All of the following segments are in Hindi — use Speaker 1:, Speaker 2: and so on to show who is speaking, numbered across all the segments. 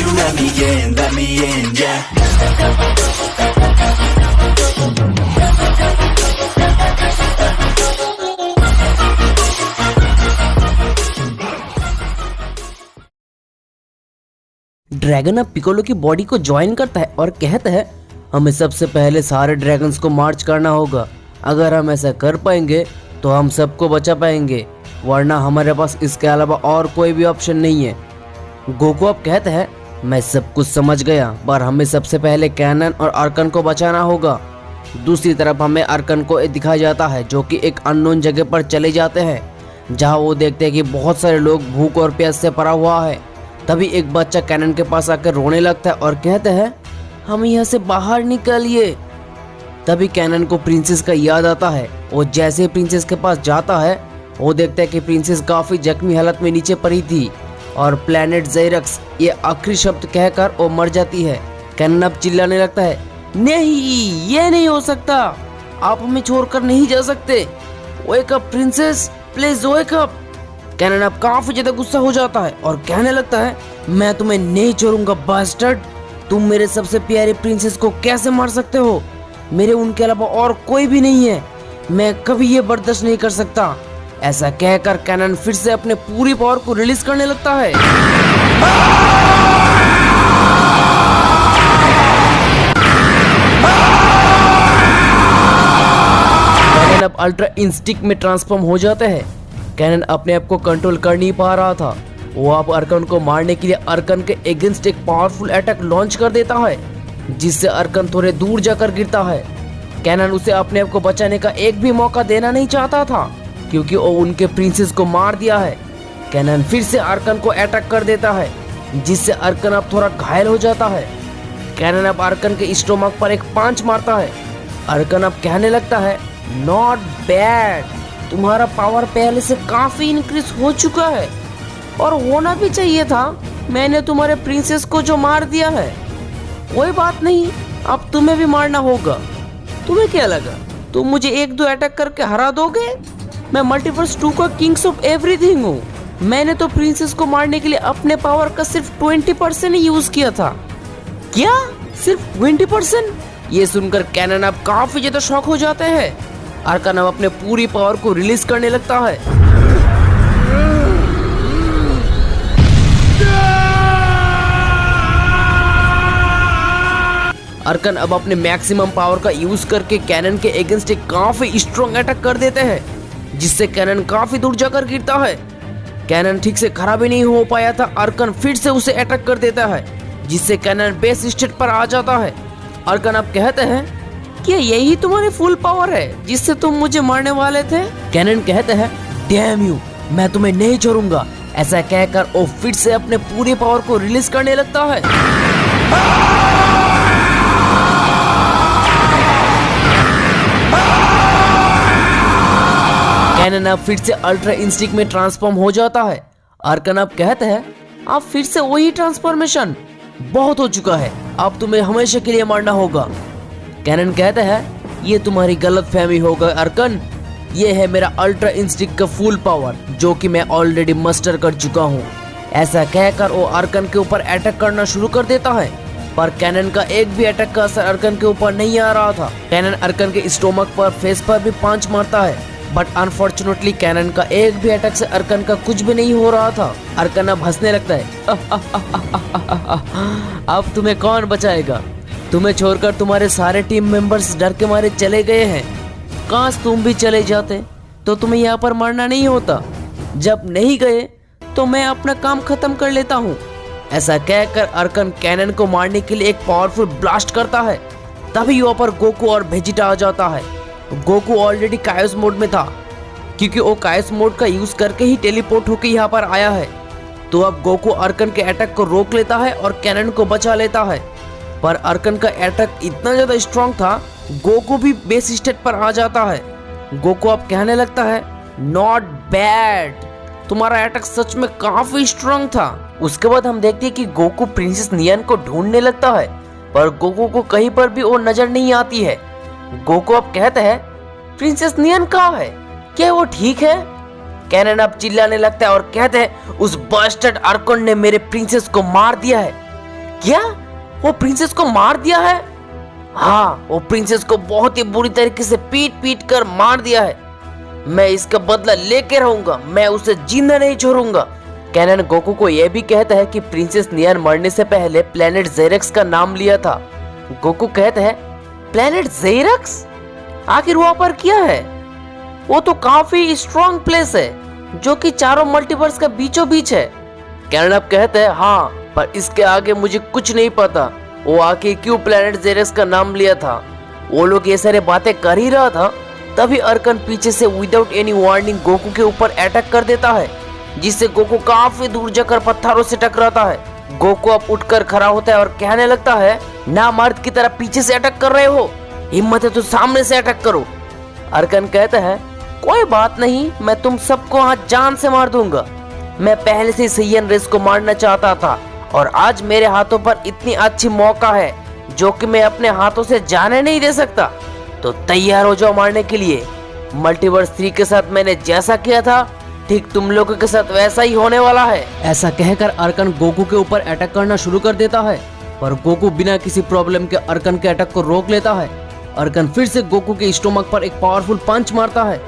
Speaker 1: you let me in, yeah.
Speaker 2: Dragon अब पिकोलो की बॉडी को ज्वाइन करता है और कहता है हमें सबसे पहले सारे ड्रैगन्स को मार्च करना होगा। अगर हम ऐसा कर पाएंगे तो हम सबको बचा पाएंगे, वरना हमारे पास इसके अलावा और कोई भी ऑप्शन नहीं है। गोकू अब कहता है मैं सब कुछ समझ गया, पर हमें सबसे पहले कैनन और अर्कन को बचाना होगा। दूसरी तरफ हमें अर्कन को दिखाया जाता है जो कि एक अननोन जगह पर चले जाते हैं, जहाँ वो देखते हैं कि बहुत सारे लोग भूख और प्यास से पड़ा हुआ है। तभी एक बच्चा कैनन के पास आकर रोने लगता है और कहता है हम यहाँ से बाहर निकलिए। तभी कैनन को प्रिंसेस का याद आता है। वो जैसे ही प्रिंसेस के पास जाता है वो देखता है कि प्रिंसेस काफ़ी जख्मी हालत में नीचे पड़ी थी और प्लेनेट ज़ेरक्स ये आखिरी शब्द कहकर वो मर जाती है। कैनन अब चिल्लाने लगता है नहीं, ये नहीं हो सकता, आप हमें छोड़कर नहीं जा सकते। Wake up princess, please wake up. कैनन अब काफी ज्यादा गुस्सा हो जाता है और कहने लगता है मैं तुम्हें नहीं छोड़ूंगा बास्टर्ड। तुम मेरे सबसे प्यारे प्रिंसेस को कैसे मार सकते हो? मेरे उनके अलावा और कोई भी नहीं है, मैं कभी ये बर्दाश्त नहीं कर सकता। ऐसा कहकर कैनन फिर से अपने पूरी पावर को रिलीज करने लगता है। कैनन अब अल्ट्रा इंस्टिंक्ट में ट्रांसफॉर्म हो जाते हैं। कैनन अपने आप को कंट्रोल कर नहीं पा रहा था। वो अब अर्कन को मारने के लिए अर्कन के अगेंस्ट एक पावरफुल अटैक लॉन्च कर देता है, जिससे अर्कन थोड़े दूर जाकर गिरता है। कैनन उसे अपने आप को बचाने का एक भी मौका देना नहीं चाहता था, क्योंकि वो उनके प्रिंसेस को मार दिया है। कैनन फिर से अर्कन को अटैक कर देता है, जिससे अर्कन अब थोड़ा घायल हो जाता है। कैनन अब अर्कन के स्टोमक पर एक पंच मारता है। अर्कन अब कहने लगता है नॉट बैड, तुम्हारा पावर पहले से काफी इंक्रीज हो चुका है और होना भी चाहिए था। मैंने तुम्हारे प्रिंसेस को जो मार दिया है, कोई बात नहीं, अब तुम्हें भी मारना होगा। तुम्हें क्या लगा तुम मुझे एक दो अटैक करके हरा दोगे? मैं मल्टीवर्स 2 का किंग्स ऑफ एवरीथिंग हूँ। मैंने तो प्रिंसेस को मारने के लिए अपने पावर का सिर्फ 20% ही यूज किया था। क्या सिर्फ 20%? ये सुनकर कैनन अब काफी ज्यादा शॉक हो जाते हैं। अर्कन अब अपने पूरी पावर को रिलीज करने लगता है। अर्कन अब अपने मैक्सिमम पावर का यूज करके कैनन के अगेंस्ट एक काफी स्ट्रॉन्ग अटैक कर देते हैं, जिससे कैनन काफी दूर जाकर गिरता है। कैनन ठीक से खड़ा भी नहीं हो पाया था। अर्कन फिर से उसे अटैक कर देता है, जिससे कैनन बेस स्टेट पर आ जाता है। अर्कन अब कहते हैं क्या यही तुम्हारी फुल पावर है जिससे तुम मुझे मारने वाले थे? कैनन कहते हैं डैम यू, मैं तुम्हें नहीं छोड़ूंगा। ऐसा कहकर वो फिर से अपने पूरी पावर को रिलीज करने लगता है। कैनन अब फिर से अल्ट्रा इंस्टिंक्ट में ट्रांसफॉर्म हो जाता है। अर्कन अब कहते हैं अब फिर से वही ट्रांसफॉर्मेशन, बहुत हो चुका है, अब तुम्हें हमेशा के लिए मारना होगा। कैनन कहता है ये तुम्हारी गलतफहमी होगा अर्कन, ये है मेरा अल्ट्रा इंस्टिंक्ट का फुल पावर जो कि मैं ऑलरेडी मास्टर कर चुका हूँ। ऐसा कहकर वो अर्कन के ऊपर अटैक करना शुरू कर देता है, पर कैनन का एक भी अटैक का असर अर्कन के ऊपर नहीं आ रहा था। कैनन अर्कन के स्टोमक पर, फेस पर भी पंच मारता है, बट अनफॉर्चुनेटली कैनन का एक भी अटैक से अर्कन का कुछ भी नहीं हो रहा था। अर्कन अब हंसने लगता है अब तुम्हें कौन बचाएगा? तुम्हें छोड़कर तुम्हारे सारे टीम मेंबर्स डर के मारे चले गए हैं। काश तुम भी चले जाते तो तुम्हें यहाँ पर मरना नहीं होता। जब नहीं गए तो मैं अपना काम खत्म कर लेता हूँ। ऐसा कहकर अर्कन कैनन को मारने के लिए एक पावरफुल ब्लास्ट करता है। तभी यहाँ पर गोकू और वेजिटा आ जाता है। गोकू ऑलरेडी कायोस मोड में था, क्योंकि वो कायोस मोड का यूज करके ही टेलीपोर्ट होकर यहाँ पर आया है। तो अब गोकू अर्कन के अटैक को रोक लेता है और कैनन को बचा लेता है। पर अर्कन का अटैक इतना ज्यादा स्ट्रॉन्ग था, गोकू भी बेस स्टेट पर आ जाता है। गोकू अब कहने लगता है नॉट बैड, तुम्हारा अटैक सच में काफी स्ट्रॉन्ग था। उसके बाद हम देखते हैं कि गोकू प्रिंसेस नियन को ढूंढने लगता है, पर गोकू को कहीं पर भी वो नजर नहीं आती है। गोकू अब कहते हैं प्रिंसेस नियन कहाँ है, क्या वो ठीक है? कैनन अब चिल्लाने लगता है और कहते हैं उस बास्टर्ड अर्कन ने मेरे प्रिंसेस को मार दिया है। क्या वो प्रिंसेस को मार दिया है? हाँ, वो प्रिंसेस को बहुत ही बुरी तरीके से पीट पीट कर मार दिया है। मैं इसका बदला लेके रहूंगा, मैं उसे जिंदा नहीं छोड़ूंगा। कैनन गोकू को यह भी कहता है कि प्रिंसेस नियान मरने से पहले प्लेनेट जेरेक्स का नाम लिया था। गोकू कहते हैं प्लेनेट जेरेक्स? आखिर वहां पर क्या है? वो तो काफी स्ट्रॉन्ग प्लेस है जो कि चारों मल्टीवर्स का बीचों बीच है। कैनन अब कहते हैं हाँ, पर इसके आगे मुझे कुछ नहीं पता। वो आके क्यों प्लेनेट जेरेक्स का नाम लिया था? वो लोग ये सारे बातें कर ही रहा था, तभी अर्कन पीछे से विदाउट एनी वार्निंग गोकू के ऊपर अटैक कर देता है, जिससे गोकू काफी दूर जाकर पत्थरों से टकराता है। गोकू अब उठकर खड़ा होता है और कहने लगता है, ना मर्द की तरह पीछे से अटैक कर रहे हो, हिम्मत है तो सामने से अटैक करो। अर्कन कहता है कोई बात नहीं, मैं तुम सबको आज जान से मार दूंगा। मैं पहले से सैयन रेस को मारना चाहता था और आज मेरे हाथों पर इतनी अच्छी मौका है जो कि मैं अपने हाथों से जाने नहीं दे सकता। तो तैयार हो जाओ मारने के लिए। मल्टीवर्स 3 के साथ मैंने जैसा किया था ठीक तुम लोगों के साथ वैसा ही होने वाला है। ऐसा कहकर अर्कन गोकू के ऊपर अटैक करना शुरू कर देता है, पर गोकू बिना किसी प्रॉब्लम के अर्कन के अटैक को रोक लेता है। अर्कन फिर से गोकू के स्टोमक पर एक पावरफुल पंच मारता है,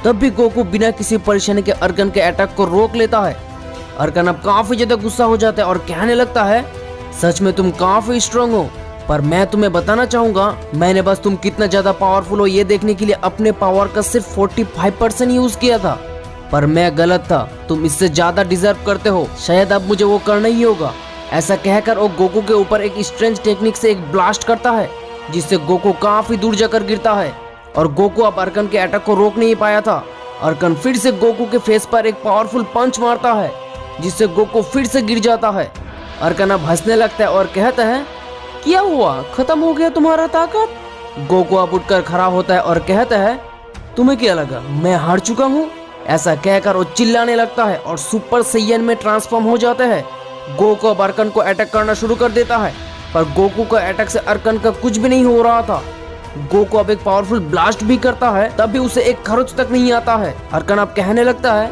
Speaker 2: तब भी गोकू बिना किसी परेशानी के अर्कन के अटैक को रोक लेता है। अर्कन अब काफी ज्यादा गुस्सा हो जाता है और कहने लगता है सच में तुम काफी स्ट्रांग हो, पर मैं तुम्हें बताना चाहूंगा मैंने बस तुम कितना ज्यादा पावरफुल हो ये देखने के लिए अपने पावर का सिर्फ 45% यूज किया था, पर मैं गलत था। तुम इससे ज्यादा डिजर्व करते हो, शायद अब मुझे वो करना ही होगा। ऐसा कहकर वो गोकू के ऊपर एक स्ट्रेंज टेक्निक से एक ब्लास्ट करता है, जिससे गोकू काफी दूर जाकर गिरता है और गोकू अब अर्कन के अटैक को रोक नहीं पाया था। अर्कन फिर से गोकू के फेस पर एक पावरफुल पंच मारता है, जिससे गोकू फिर से गिर जाता है। अर्कन अब हंसने लगता है और कहता है क्या हुआ, खत्म हो गया तुम्हारा ताकत? गोकू अब उठकर खड़ा होता है और कहता है तुम्हें क्या लगा मैं हार चुका हूँ? ऐसा कहकर वो चिल्लाने लगता है और सुपर सैयन में ट्रांसफॉर्म हो जाते हैं। गोकू अब अर्कन को अटैक करना शुरू कर देता है, पर गोकू का अटैक से अर्कन का कुछ भी नहीं हो रहा था। गोकू अब एक पावरफुल ब्लास्ट भी करता है, तब भी उसे एक खरोच तक नहीं आता है। अर्कन अब कहने लगता है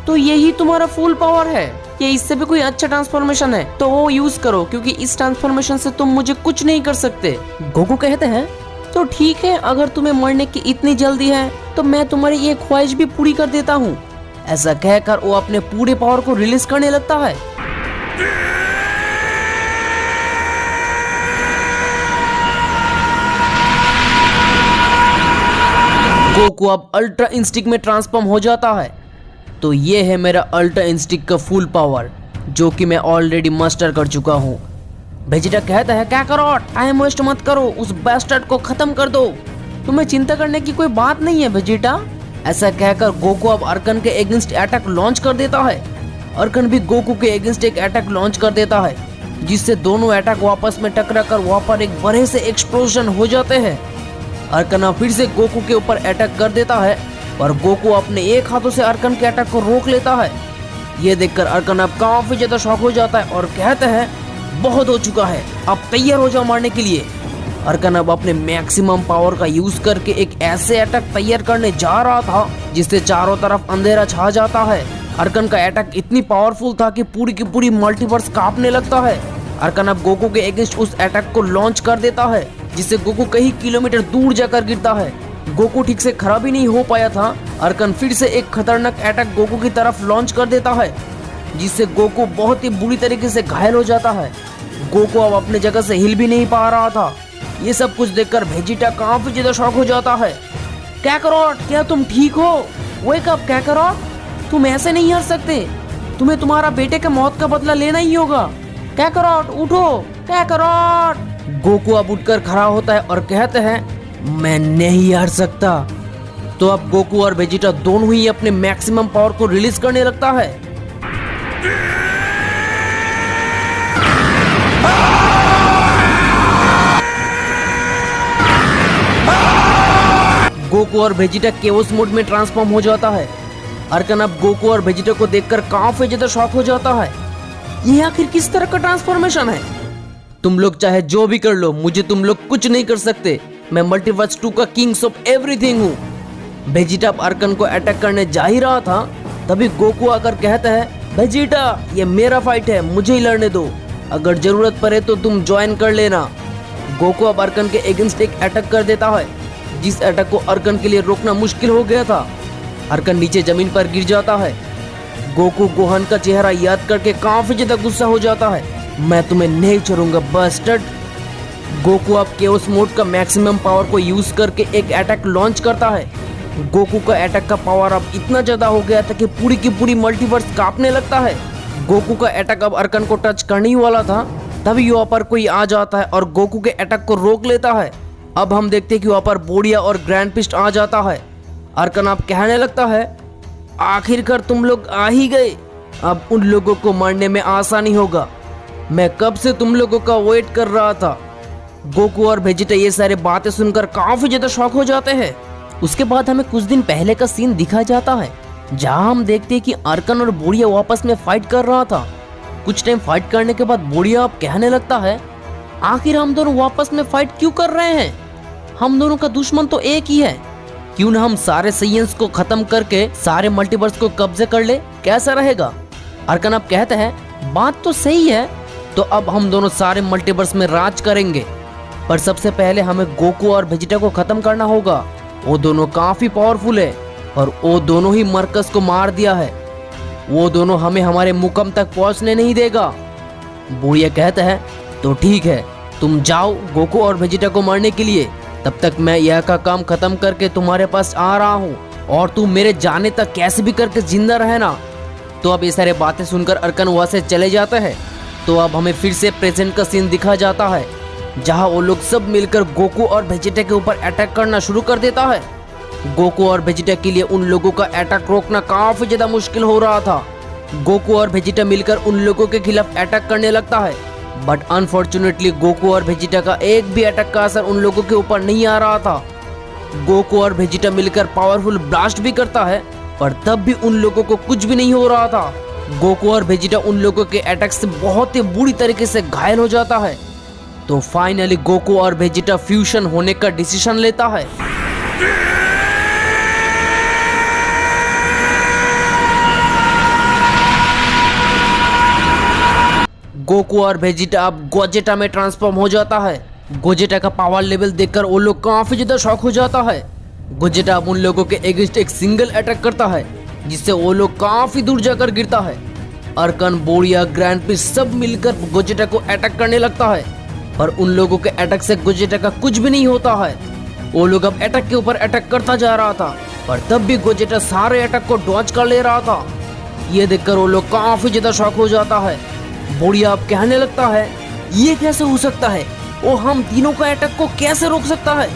Speaker 2: तो यही तुम्हारा फुल पावर है, ये इससे भी कोई अच्छा ट्रांसफॉर्मेशन है तो वो यूज करो, क्योंकि इस ट्रांसफॉर्मेशन से तुम मुझे कुछ नहीं कर सकते। गोकू कहते हैं तो ठीक है, अगर तुम्हें मरने की इतनी जल्दी है तो मैं तुम्हारी ये ख्वाहिश भी पूरी कर देता हूँ। ऐसा कहकर वो अपने पूरे पावर को रिलीज करने लगता है। गोकू अब अल्ट्रा इंस्टिंक्ट में ट्रांसफॉर्म हो जाता है। तो ये है मेरा अल्ट्रा इंस्टिंक्ट का फुल पावर, जो कि मैं ऑलरेडी मास्टर कर चुका हूँ। वेजिटा कहता है क्या करो, टाइम वेस्ट मत करो, उस बैस्टर्ड को खत्म कर दो। तुम्हें चिंता करने की कोई बात नहीं है वेजिटा। ऐसा कहकर गोकू अब अर्कन के अगेंस्ट अटैक लॉन्च कर देता है। अर्कन भी गोकू के अगेंस्ट एक अटैक लॉन्च कर देता है, जिससे दोनों अटैक वापस में टकरा कर वहाँ पर एक बड़े से एक्सप्लोजन हो जाते हैं। अर्कन फिर से गोकू के ऊपर अटैक कर देता है, पर गोकू अपने एक हाथों से अर्कन के अटैक को रोक लेता है। ये देखकर अर्कन अब काफी ज्यादा शॉक हो जाता है और कहता है बहुत हो चुका है, अब तैयार हो जाओ मारने के लिए। अर्कन अब अपने मैक्सिमम पावर का यूज करके एक ऐसे अटैक तैयार करने जा रहा था जिससे चारों तरफ अंधेरा छा जाता है। अर्कन का अटैक इतनी पावरफुल था कि पूरी की पूरी मल्टीवर्स कांपने लगता है। अर्कन अब गोकू के अगेंस्ट उस अटैक को लॉन्च कर देता है, जिससे गोकू कई किलोमीटर दूर जाकर गिरता है। गोकू ठीक से खड़ा भी नहीं हो पाया था। अर्कन फिर से एक खतरनाक अटैक गोकू की तरफ लॉन्च कर देता है, जिससे गोकू बहुत ही बुरी तरीके से घायल हो जाता है। गोकू अब अपने जगह से हिल भी नहीं पा रहा था। ये सब कुछ देखकर वेजिटा काफी ज्यादा शॉक हो जाता है। कैकरोट, क्या तुम ठीक हो? वेक अप कैकरोट, तुम ऐसे नहीं हार सकते, तुम्हें तुम्हारा बेटे के मौत का बदला लेना ही होगा। कैकरोट उठो, कैकरोट। गोकू अब उठकर खड़ा होता है और कहते हैं मैं नहीं हार सकता। तो अब गोकू और वेजिटा दोनों ही अपने मैक्सिमम पावर को रिलीज करने लगता है। गोकू और वेजिटा केओस मोड में ट्रांसफॉर्म हो जाता है। अर्कन अब गोकू और वेजिटा को देखकर काफी ज्यादा शॉक हो जाता है। ये आखिर किस तरह का ट्रांसफॉर्मेशन है? तुम लोग चाहे जो भी कर लो, मुझे तुम लोग कुछ नहीं कर सकते। मैं मल्टीवर्स 2 का किंग्स ऑफ एवरीथिंग हूँ। वेजिटा अर्कन को अटैक करने जा ही रहा था, तभी गोकू आकर कहता है वेजिटा ये मेरा फाइट है, मुझे ही लड़ने दो। अगर जरूरत पड़े तो तुम ज्वाइन कर लेना। गोकू अब अर्कन के अगेंस्ट एक अटैक कर देता है, जिस अटैक को अर्कन के लिए रोकना मुश्किल हो गया था। अर्कन नीचे जमीन पर गिर जाता है। गोकू गोहान का चेहरा याद करके काफी ज्यादा गुस्सा हो जाता है। मैं तुम्हें नहीं छोड़ूंगा बस्टर्ड। गोकू अब केओस मोड का मैक्सिमम पावर को यूज करके एक अटैक लॉन्च करता है। गोकू का अटैक का पावर अब इतना ज्यादा हो गया था कि पूरी की पूरी मल्टीवर्स कांपने लगता है। गोकू का अटैक अब अर्कन को टच करने ही वाला था, तभी वहाँ पर कोई आ जाता है और गोकू के अटैक को रोक लेता है। अब हम देखते हैं कि वहाँ पर बोडिया और ग्रैंड पिस्ट आ जाता है। अर्कन अब कहने लगता है, आखिरकार तुम लोग आ ही गए। अब उन लोगों को मारने में आसानी होगा। मैं कब से तुम लोगों का वेट कर रहा था। गोकू और वेजिटा ये सारी बातें सुनकर काफी ज्यादा शॉक हो जाते हैं। उसके बाद हमें कुछ दिन पहले का सीन दिखा जाता है, जहां हम देखते हैं कि अर्कन और बोडिया आपस में फाइट कर रहा था। कुछ टाइम फाइट करने के बाद बोडिया अब कहने लगता है, आखिर हम दोनों आपस में फाइट क्यों कर रहे हैं। हम दोनों का दुश्मन तो एक ही है। क्यों ना हम सारे साइंस को खत्म करके सारे मल्टीवर्स को कब्जे कर ले, कैसा रहेगा। अर्कन अब कहते हैं, बात तो सही है, तो अब हम दोनों सारे मल्टीवर्स में राज करेंगे। पर सबसे पहले हमें गोकू और वेजिटा को खत्म करना होगा। वो दोनों काफी पावरफुल है और वो दोनों ही मरकस को मार दिया है। वो दोनों हमें हमारे मुकाम तक पहुंचने नहीं देगा। बोडिया कहता है, तो ठीक है, तुम जाओ गोकू और वेजिटा को मारने के लिए। तब तक मैं यह का काम खत्म करके तुम्हारे पास आ रहा हूँ और तुम मेरे जाने तक कैसे भी करके जिंदा रहना। तो अब ये सारे बातें सुनकर अर्कन वहाँ से चले जाते हैं। तो अब हमें फिर से प्रेजेंट का सीन दिखा जाता है, जहाँ वो लोग सब मिलकर गोकू और वेजिटा के ऊपर अटैक करना शुरू कर देता है। गोकू और वेजिटा के लिए उन लोगों का अटैक रोकना काफी ज्यादा मुश्किल हो रहा था। गोकू और वेजिटा मिलकर उन लोगों के खिलाफ अटैक करने लगता है, बट अनफॉर्चुनेटली गोकू और वेजिटा का एक भी अटैक का असर उन लोगों के ऊपर नहीं आ रहा था। गोकू और वेजिटा मिलकर पावरफुल ब्लास्ट भी करता है, पर तब भी उन लोगों को कुछ भी नहीं हो रहा था। गोकू और वेजिटा उन लोगों के अटैक से बहुत ही बुरी तरीके से घायल हो जाता है। तो फाइनली गोकू और वेजिटा फ्यूजन होने का डिसीजन लेता है। गोकू और वेजिटा अब गोजेटा में ट्रांसफॉर्म हो जाता है। गोजेटा का पावर लेवल देखकर वो लोग काफी ज्यादा शॉक हो जाता है। गोजेटा अब उन लोगों के अगेंस्ट एक सिंगल अटैक करता है, जिससे वो लोग काफी दूर जाकर गिरता है। अर्कन, बोडिया, ग्रैंड पिस्ट सब मिलकर गोजेटा को अटैक करने लगता है, पर उन लोगों के अटैक से गोजेटा का कुछ भी नहीं होता है। वो लोग अब अटैक के ऊपर अटैक करता जा रहा था, पर तब भी गोजेटा सारे अटैक को डॉज कर ले रहा था। ये देखकर वो लोग काफी ज्यादा शॉक हो जाता है। बोडिया अब कहने लगता है, ये कैसे हो सकता है, वो हम तीनों का अटैक को कैसे रोक सकता है।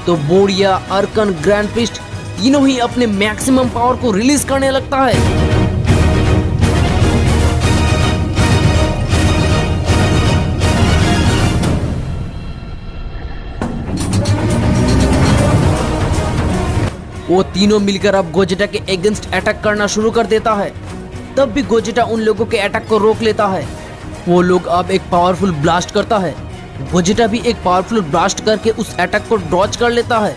Speaker 2: तो बोडिया, अर्कन, ग्रैंड पिस्ट तीनों ही अपने मैक्सिमम पावर को रिलीज करने लगता है। वो तीनों मिलकर अब गोजेटा के अगेंस्ट अटैक करना शुरू कर देता है। तब भी गोजेटा उन लोगों के अटैक को रोक लेता है। वो लोग अब एक पावरफुल ब्लास्ट करता है। गोजेटा भी एक पावरफुल ब्लास्ट करके उस अटैक को डॉज कर लेता है।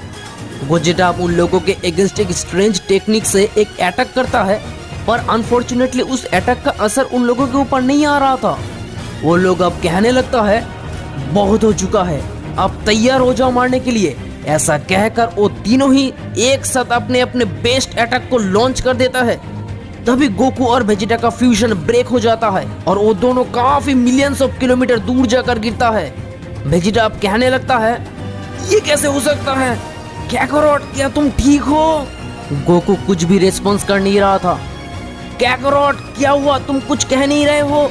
Speaker 2: गोजेटा अब उन लोगों के अगेंस्ट एक स्ट्रेंज टेक्निक से एक अटैक करता है, पर अनफॉर्चुनेटली उस अटैक का असर उन लोगों के ऊपर नहीं आ रहा था। वो लोग अब कहने लगता है, बहुत हो चुका है, अब तैयार हो जाओ मारने के लिए। ऐसा कहकर वो तीनों ही एक साथ अपने अपने बेस्ट अटैक को लॉन्च कर देता है। तभी गोकू और वेजिटा का फ्यूजन ब्रेक हो जाता है और वो दोनों काफी मिलियंस ऑफ किलोमीटर दूर जाकर गिरता है। वेजिटा अब कहने लगता है, ये कैसे हो सकता है, कैकरोट क्या तुम ठीक हो। गोकू कुछ भी रिस्पॉन्स कर नहीं रहा था। कैकरोट क्या हुआ, तुम कुछ कह नहीं रहे हो।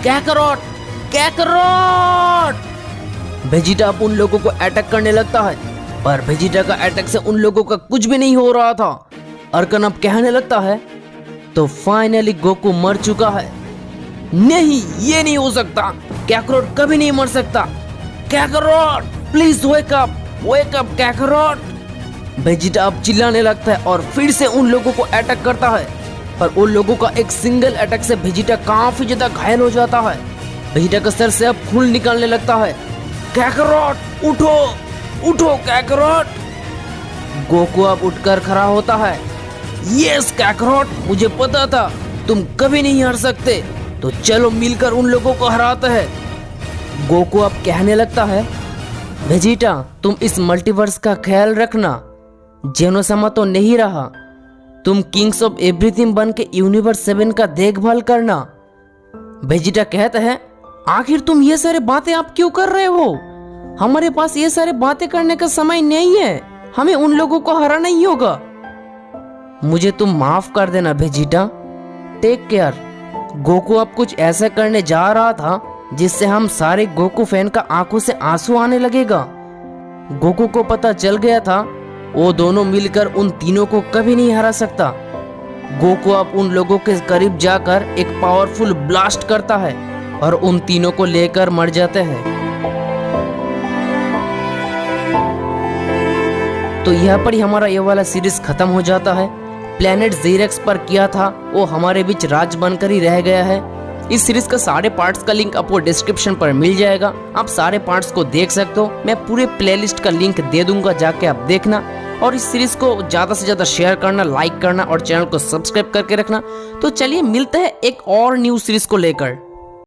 Speaker 2: Kakarot, Kakarot. वेजिटा अब उन लोगों को अटैक करने लगता है, पर वेजिटा का अटैक से उन लोगों का कुछ भी नहीं हो रहा था। अर्कन अब कहने लगता है, तो फाइनली गोकू मर चुका है। नहीं, ये नहीं हो सकता, कैकरोट कभी नहीं मर सकता। Kakarot please wake up, wake up Kakarot. Vegeta अब चिल्लाने लगता है और फिर से उन लोगों को अटैक करता है, पर उन लोगों का एक सिंगल अटैक से वेजिटा काफी ज्यादा घायल हो जाता है। वेजिटा का सर से अब खून निकलने लगता है। कैकरोट उठो, उठो कैकरोट। गोकू अब उठकर खड़ा होता है। यस कैकरोट, मुझे पता था तुम कभी नहीं हार सकते। तो चलो मिलकर उन लोगों को हराते हैं। गोकू अब कहने लगता है, वेजिटा तुम इस मल्टीवर्स का ख्याल रखना, जेनोसामा तो नहीं रहा, तुम किंग्स ऑफ एवरीथिंग बन के यूनिवर्स 7 का देखभाल करना। वेजिटा कहता है, आखिर तुम ये सारे बातें आप क्यों कर रहे हो? हमारे पास ये सारे बातें करने का समय नहीं है, हमें उन लोगों को हराना ही होगा। मुझे तुम माफ कर देना वेजिटा, टेक केयर। गोकू अब कुछ ऐसा करने जा रहा था जिससे हम सारे गोकू फैन का आंखों से आंसू आने लगेगा। गोकू को पता चल गया था वो दोनों मिलकर उन तीनों को कभी नहीं हरा सकता। गोकू अब उन लोगों के करीब जाकर एक पावरफुल ब्लास्ट करता है और उन तीनों को लेकर मर जाते हैं। तो यहाँ पर ही हमारा ये वाला सीरीज खत्म हो जाता है। प्लेनेट ज़ीरेक्स पर किया था वो हमारे बीच राज बनकर ही रह गया है। इस सीरीज का सारे पार्ट्स का लिंक आपको डिस्क्रिप्शन पर मिल जाएगा, आप सारे पार्ट्स को देख सकते हो। मैं पूरे प्लेलिस्ट का लिंक दे दूंगा, जाके आप देखना। और इस सीरीज को ज़्यादा से ज़्यादा शेयर करना, लाइक करना और चैनल को सब्सक्राइब करके रखना। तो चलिए मिलते हैं एक और न्यू सीरीज को लेकर।